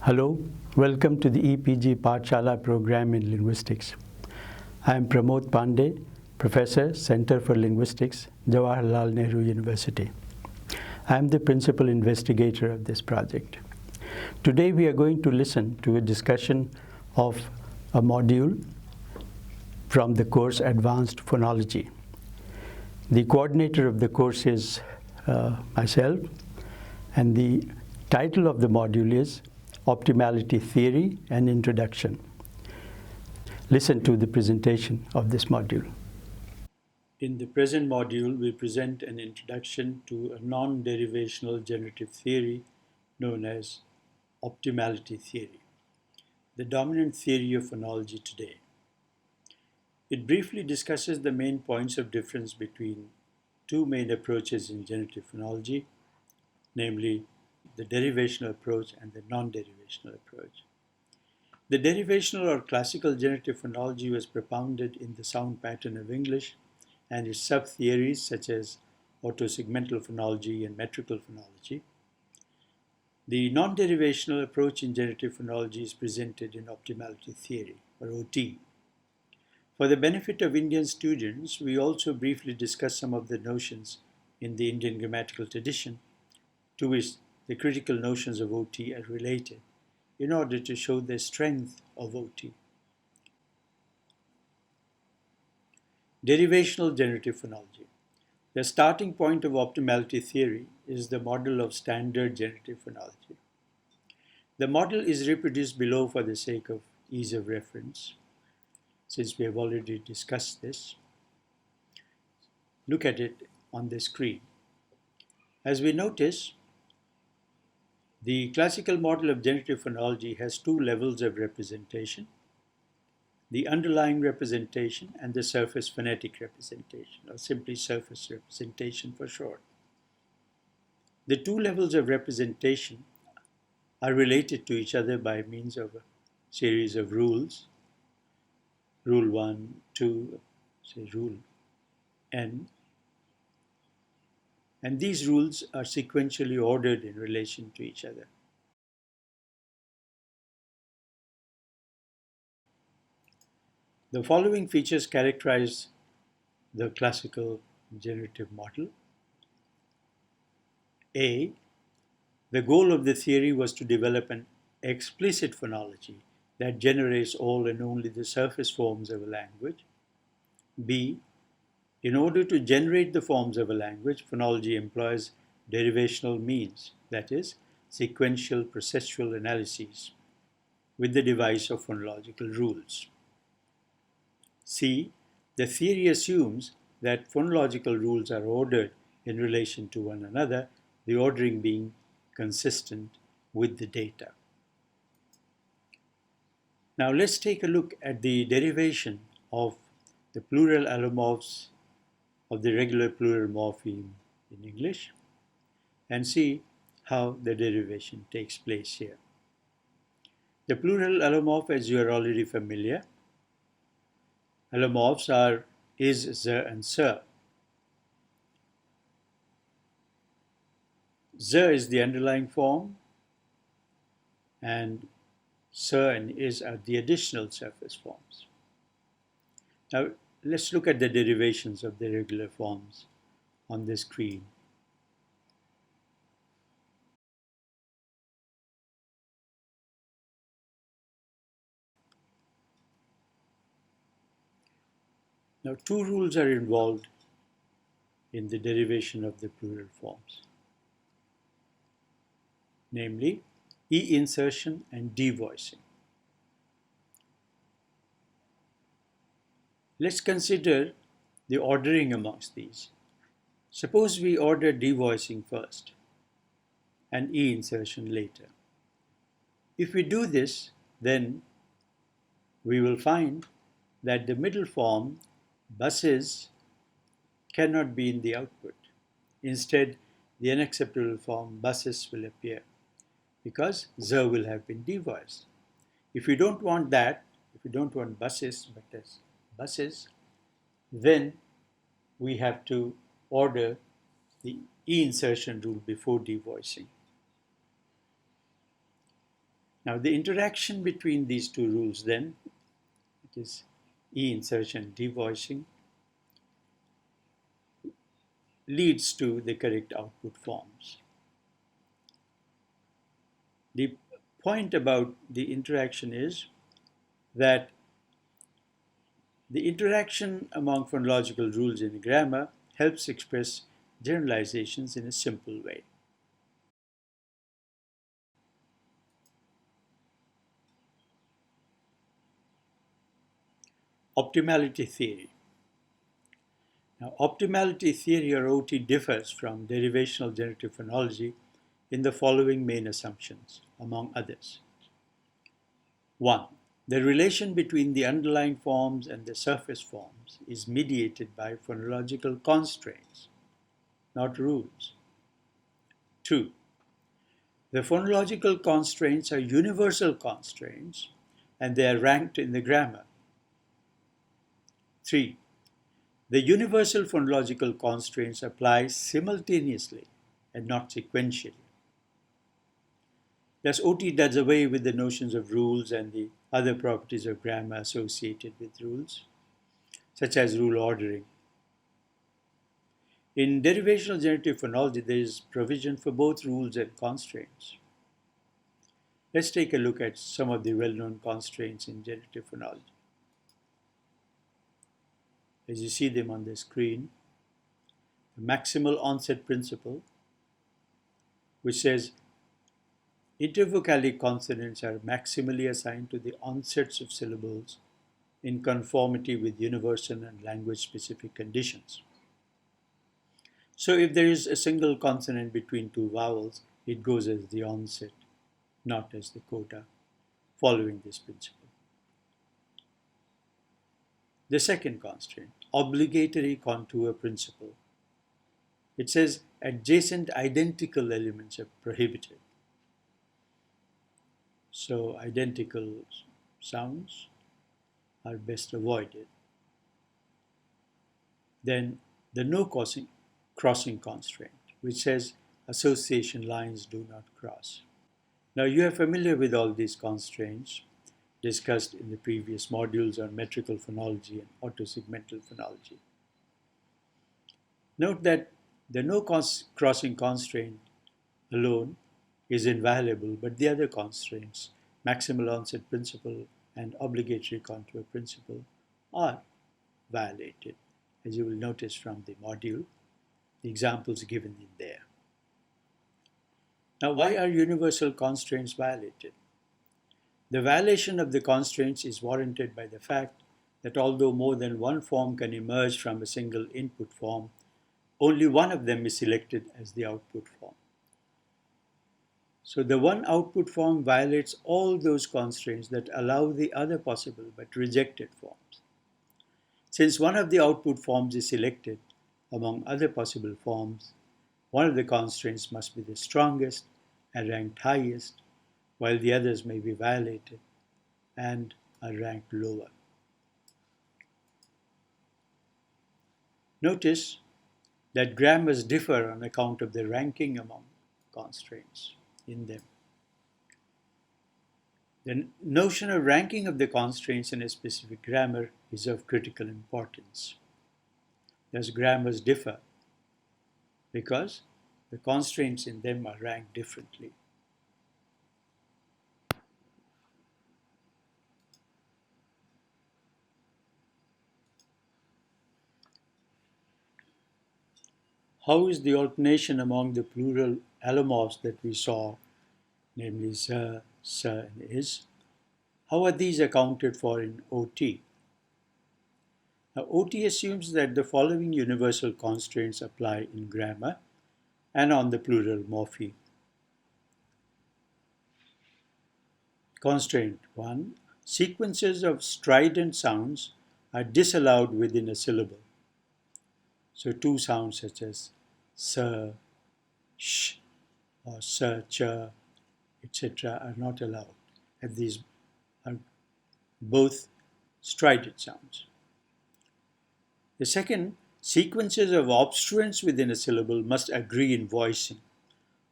Hello, welcome to the EPG Pathshala program in linguistics. I am Pramod Pandey, Professor, Center for Linguistics, Jawaharlal Nehru University. I am the principal investigator of this project. Today we are going to listen to a discussion of a module from the course Advanced Phonology. The coordinator of the course is myself, and the title of the module is Optimality Theory and Introduction. Listen to the presentation of this module. In the present module, we present an introduction to a non-derivational generative theory known as optimality theory, the dominant theory of phonology today. It briefly discusses the main points of difference between two main approaches in generative phonology, namely the derivational approach and the non-derivational approach. The derivational or classical generative phonology was propounded in the sound pattern of English and its sub-theories such as autosegmental phonology and metrical phonology. The non-derivational approach in generative phonology is presented in optimality theory, or OT. For the benefit of Indian students, we also briefly discuss some of the notions in the Indian grammatical tradition to which the critical notions of OT are related in order to show the strength of OT. Derivational generative phonology. The starting point of optimality theory is the model of standard generative phonology. The model is reproduced below for the sake of ease of reference, since we have already discussed this. Look at it on the screen. As we notice, the classical model of generative phonology has two levels of representation: the underlying representation and the surface phonetic representation, or simply surface representation for short. The two levels of representation are related to each other by means of a series of rules. Rule 1, 2, say rule n. And these rules are sequentially ordered in relation to each other. The following features characterize the classical generative model. A. The goal of the theory was to develop an explicit phonology that generates all and only the surface forms of a language. B. In order to generate the forms of a language, phonology employs derivational means, that is, sequential processual analyses, with the device of phonological rules. C. The theory assumes that phonological rules are ordered in relation to one another, the ordering being consistent with the data. Now let's take a look at the derivation of the plural allomorphs of the regular plural morpheme in English and see how the derivation takes place here. The plural allomorph, as you are already familiar, allomorphs are is, ze, and sir. Ze is the underlying form, and sir and is are the additional surface forms. Now, let's look at the derivations of the regular forms on the screen. Now, two rules are involved in the derivation of the plural forms, namely e-insertion and devoicing. Let's consider the ordering amongst these. Suppose we order devoicing first and e-insertion later. If we do this, then we will find that the middle form, buses, cannot be in the output. Instead, the unacceptable form, buses, will appear because ze will have been devoiced. If we don't want that, if we don't want buses but as buses, then we have to order the e-insertion rule before devoicing. Now the interaction between these two rules then, it is E insertion devoicing, leads to the correct output forms. The point about the interaction is that the interaction among phonological rules in grammar helps express generalizations in a simple way. Optimality theory. Now, optimality theory or OT differs from derivational generative phonology in the following main assumptions, among others. 1. The relation between the underlying forms and the surface forms is mediated by phonological constraints, not rules. 2. The phonological constraints are universal constraints and they are ranked in the grammar. 3. The universal phonological constraints apply simultaneously and not sequentially. Thus, OT does away with the notions of rules and the other properties of grammar associated with rules, such as rule ordering. In derivational generative phonology, there is provision for both rules and constraints. Let's take a look at some of the well-known constraints in generative phonology. As you see them on the screen, the maximal onset principle, which says intervocalic consonants are maximally assigned to the onsets of syllables in conformity with universal and language-specific conditions. So if there is a single consonant between two vowels, it goes as the onset, not as the coda, following this principle. The second constraint, obligatory contour principle. It says adjacent identical elements are prohibited. So identical sounds are best avoided. Then the no crossing constraint, which says association lines do not cross. Now you are familiar with all these constraints discussed in the previous modules on metrical phonology and autosegmental phonology. Note that the no crossing constraint alone is inviolable, but the other constraints, maximal onset principle and obligatory contour principle, are violated, as you will notice from the module, the examples given in there. Now, why are universal constraints violated? The violation of the constraints is warranted by the fact that although more than one form can emerge from a single input form, only one of them is selected as the output form. So the one output form violates all those constraints that allow the other possible but rejected forms. Since one of the output forms is selected among other possible forms, one of the constraints must be the strongest and ranked highest, while the others may be violated and are ranked lower. Notice that grammars differ on account of the ranking among constraints in them. The notion of ranking of the constraints in a specific grammar is of critical importance. Thus, grammars differ because the constraints in them are ranked differently. How is the alternation among the plural allomorphs that we saw, namely z, s, and is? How are these accounted for in OT? Now, OT assumes that the following universal constraints apply in grammar and on the plural morphe. Constraint 1. Sequences of strident sounds are disallowed within a syllable. So two sounds such as s, sh, or s, ch, etc. are not allowed, and these are both strident sounds. The second, sequences of obstruents within a syllable must agree in voicing.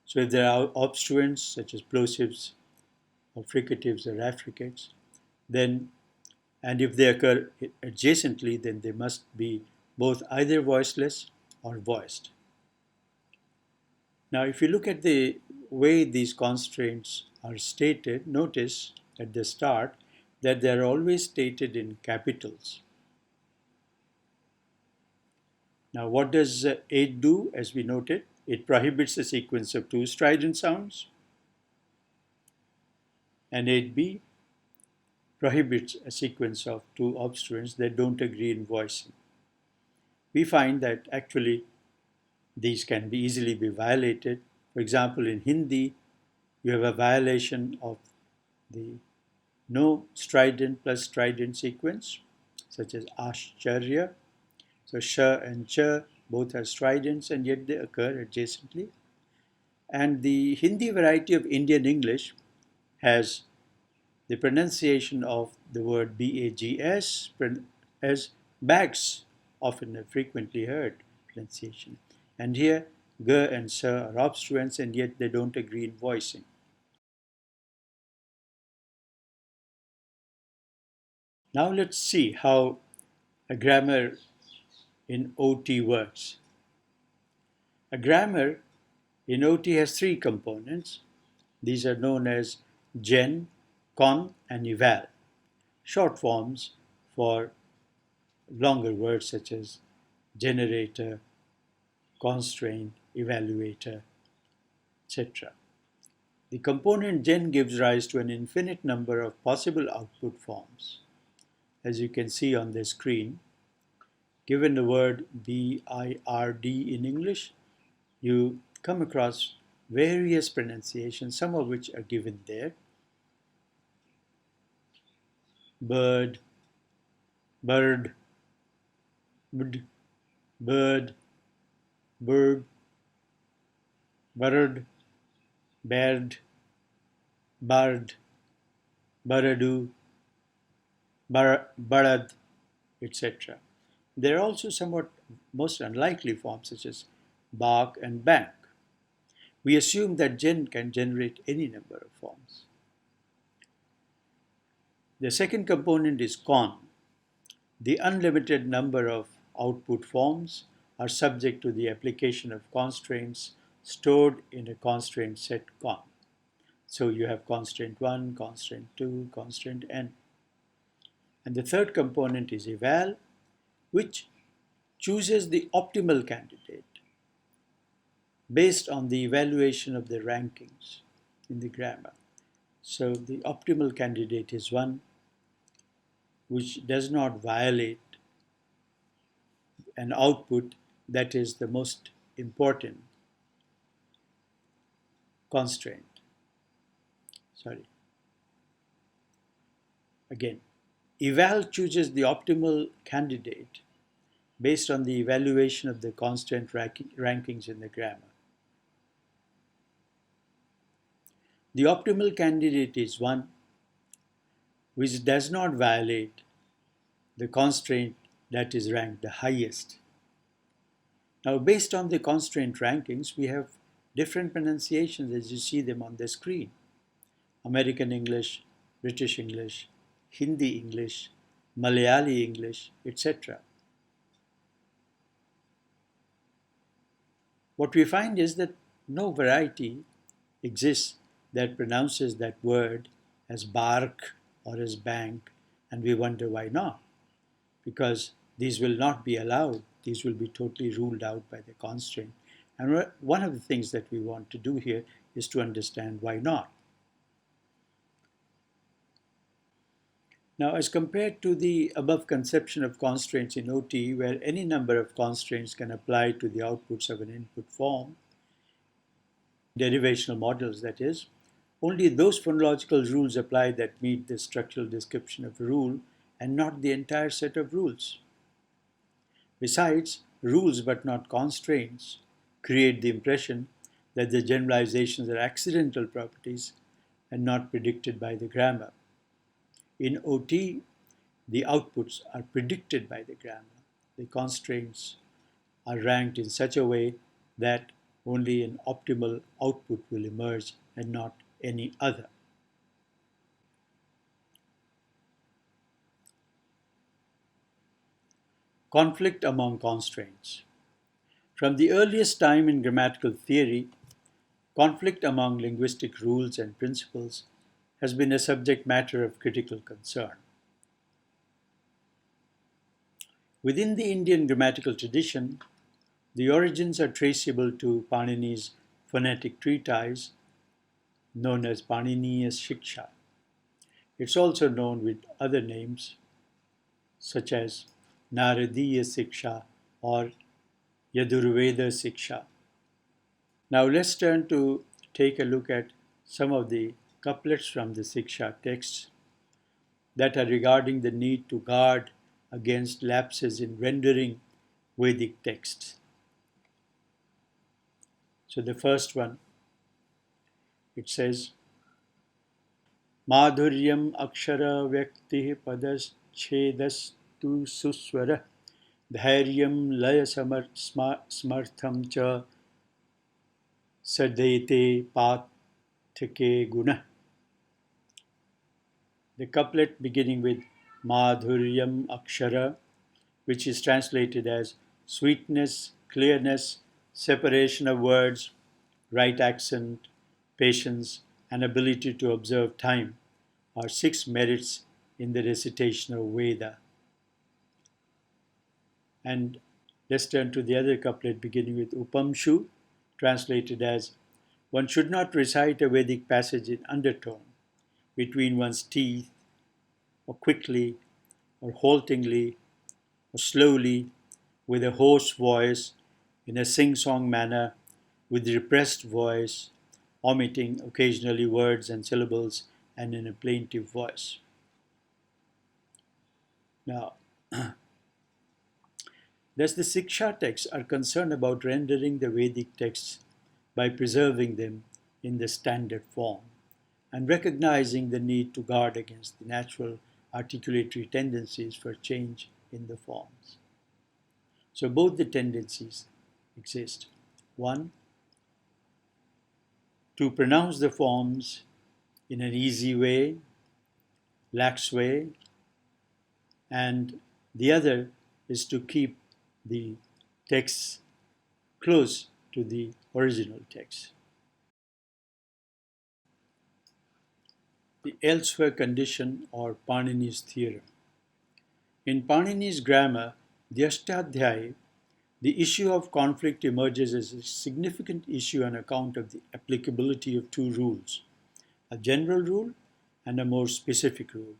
So if there are obstruents such as plosives or fricatives or affricates, then, and if they occur adjacently, then they must be both either voiceless or voiced. Now, if you look at the way these constraints are stated, notice at the start that they are always stated in capitals. Now, what does 8 do? As we noted, it prohibits a sequence of two strident sounds, and 8b prohibits a sequence of two obstruents that don't agree in voicing. We find that actually these can be easily be violated. For example, in Hindi, you have a violation of the no strident plus strident sequence, such as ashcharya. So sh and ch both are stridents, and yet they occur adjacently. And the Hindi variety of Indian English has the pronunciation of the word bags as bags, often a frequently heard pronunciation. And here, g and s are obstruents, and yet they don't agree in voicing. Now let's see how a grammar in OT works. A grammar in OT has three components. These are known as gen, con, and eval, short forms for longer words such as generator, constraint, evaluator, etc. The component gen gives rise to an infinite number of possible output forms. As you can see on the screen, given the word BIRD in English, you come across various pronunciations, some of which are given there. Bird, bird, bd, bird, bird, bird, baird, bard, baradu, barad, etc. There are also somewhat most unlikely forms such as bark and bank. We assume that gen can generate any number of forms. The second component is con. The unlimited number of output forms are subject to the application of constraints stored in a constraint set con. So you have constraint 1, constraint 2, constraint n. And the third component is eval, which chooses the optimal candidate based on the evaluation of the rankings in the grammar. So the optimal candidate is one which does not violate an output that is the most important constraint. Again, eval chooses the optimal candidate based on the evaluation of the constraint rankings in the grammar. The optimal candidate is one which does not violate the constraint that is ranked the highest. Now, based on the constraint rankings, we have different pronunciations as you see them on the screen. American English, British English, Hindi English, Malayali English, etc. What we find is that no variety exists that pronounces that word as bark or as bank, and we wonder why not. Because these will not be allowed. These will be totally ruled out by the constraint. And one of the things that we want to do here is to understand why not. Now, as compared to the above conception of constraints in OT, where any number of constraints can apply to the outputs of an input form, derivational models that is, only those phonological rules apply that meet the structural description of a rule and not the entire set of rules. Besides, rules but not constraints create the impression that the generalizations are accidental properties and not predicted by the grammar. In OT, the outputs are predicted by the grammar. The constraints are ranked in such a way that only an optimal output will emerge and not any other. Conflict among constraints. From the earliest time in grammatical theory, conflict among linguistic rules and principles has been a subject matter of critical concern. Within the Indian grammatical tradition, the origins are traceable to Panini's phonetic treatise known as Panini's Shiksha. It's also known with other names such as Naradiya Siksha or Yajurveda Siksha. Now let's turn to take a look at some of the couplets from the Siksha texts that are regarding the need to guard against lapses in rendering Vedic texts. So the first one, it says, Madhuryam akshara vyakti padas chedastu suswara dhairyam laya smartham cha sadete pathake guna. The couplet beginning with Madhuryam akshara, which is translated as sweetness, clearness, separation of words, right accent, patience, and ability to observe time, are 6 merits in the recitation of Veda. And let's turn to the other couplet beginning with Upamshu, translated as one should not recite a Vedic passage in undertone, between one's teeth, or quickly, or haltingly, or slowly, with a hoarse voice, in a sing-song manner, with repressed voice, omitting occasionally words and syllables, and in a plaintive voice. Now, thus the Siksha texts are concerned about rendering the Vedic texts by preserving them in the standard form and recognizing the need to guard against the natural articulatory tendencies for change in the forms. So both the tendencies exist. One, to pronounce the forms in an easy way, lax way, and the other is to keep the texts close to the original text. The elsewhere condition or Panini's theorem. In Panini's grammar, the Ashtadhyayi, the issue of conflict emerges as a significant issue on account of the applicability of 2 rules, a general rule and a more specific rule.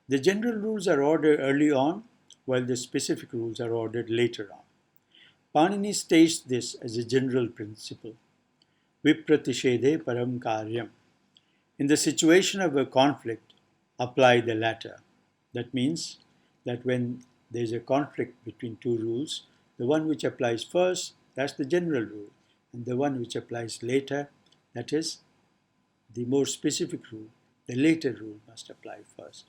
The general rules are ordered early on, while the specific rules are ordered later on. Panini states this as a general principle, Vipratishede param karyam. In the situation of a conflict, apply the latter. That means that when there is a conflict between 2 rules, the one which applies first, that's the general rule, and the one which applies later, that is the more specific rule, the later rule must apply first.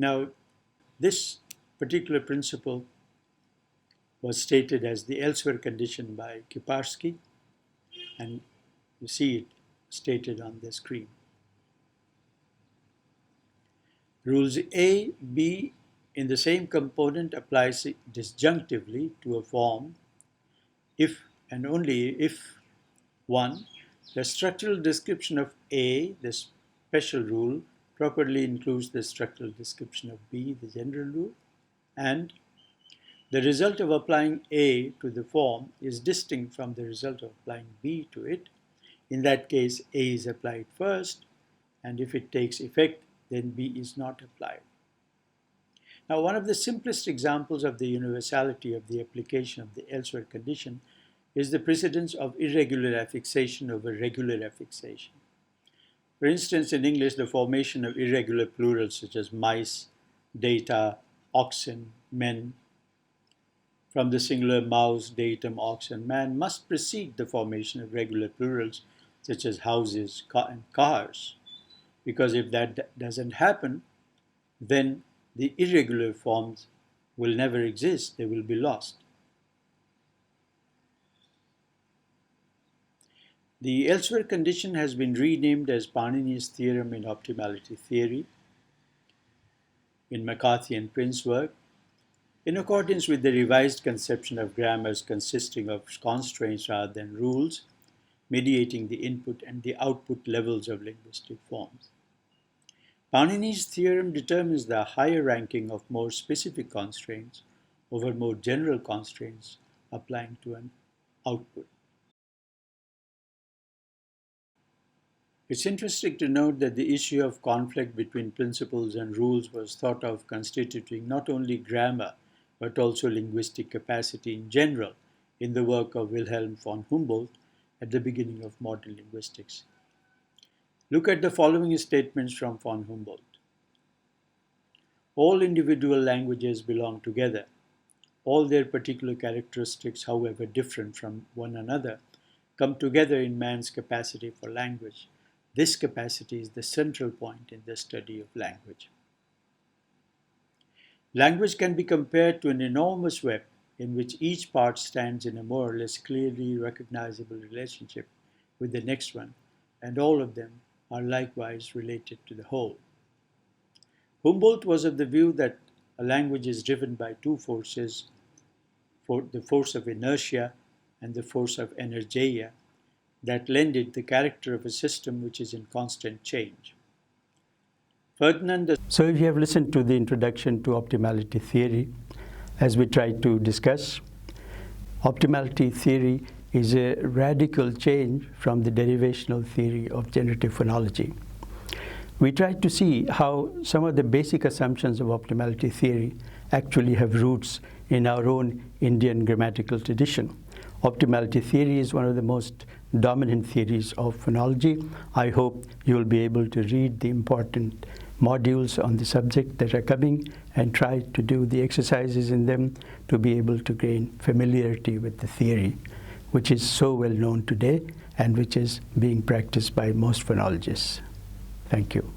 Now, this particular principle was stated as the elsewhere condition by Kiparsky, and you see it stated on the screen. Rules A, B in the same component applies disjunctively to a form if and only if 1. The structural description of A, the special rule, properly includes the structural description of B, the general rule, and the result of applying A to the form is distinct from the result of applying B to it. In that case, A is applied first, and if it takes effect, then B is not applied. Now, one of the simplest examples of the universality of the application of the elsewhere condition is the precedence of irregular affixation over regular affixation. For instance, in English, the formation of irregular plurals such as mice, data, oxen, men, from the singular mouse, datum, ox, and man must precede the formation of regular plurals such as houses and cars. Because if that doesn't happen, then the irregular forms will never exist, they will be lost. The elsewhere condition has been renamed as Panini's theorem in optimality theory. in McCarthy and Prince's work, in accordance with the revised conception of grammars consisting of constraints rather than rules, mediating the input and the output levels of linguistic forms. Paninis' theorem determines the higher ranking of more specific constraints over more general constraints applying to an output. It's interesting to note that the issue of conflict between principles and rules was thought of constituting not only grammar but also linguistic capacity in general in the work of Wilhelm von Humboldt at the beginning of modern linguistics. Look at the following statements from von Humboldt. All individual languages belong together. All their particular characteristics, however different from one another, come together in man's capacity for language. This capacity is the central point in the study of language. Language can be compared to an enormous web in which each part stands in a more or less clearly recognizable relationship with the next one, and all of them are likewise related to the whole. Humboldt was of the view that a language is driven by two forces, the force of inertia and the force of energeia, that lend it the character of a system which is in constant change. So if you have listened to the introduction to optimality theory, as we tried to discuss, optimality theory is a radical change from the derivational theory of generative phonology. We tried to see how some of the basic assumptions of optimality theory actually have roots in our own Indian grammatical tradition. Optimality theory is one of the most dominant theories of phonology. I hope you will be able to read the important modules on the subject that are coming and try to do the exercises in them to be able to gain familiarity with the theory, which is so well known today and which is being practiced by most phonologists. Thank you.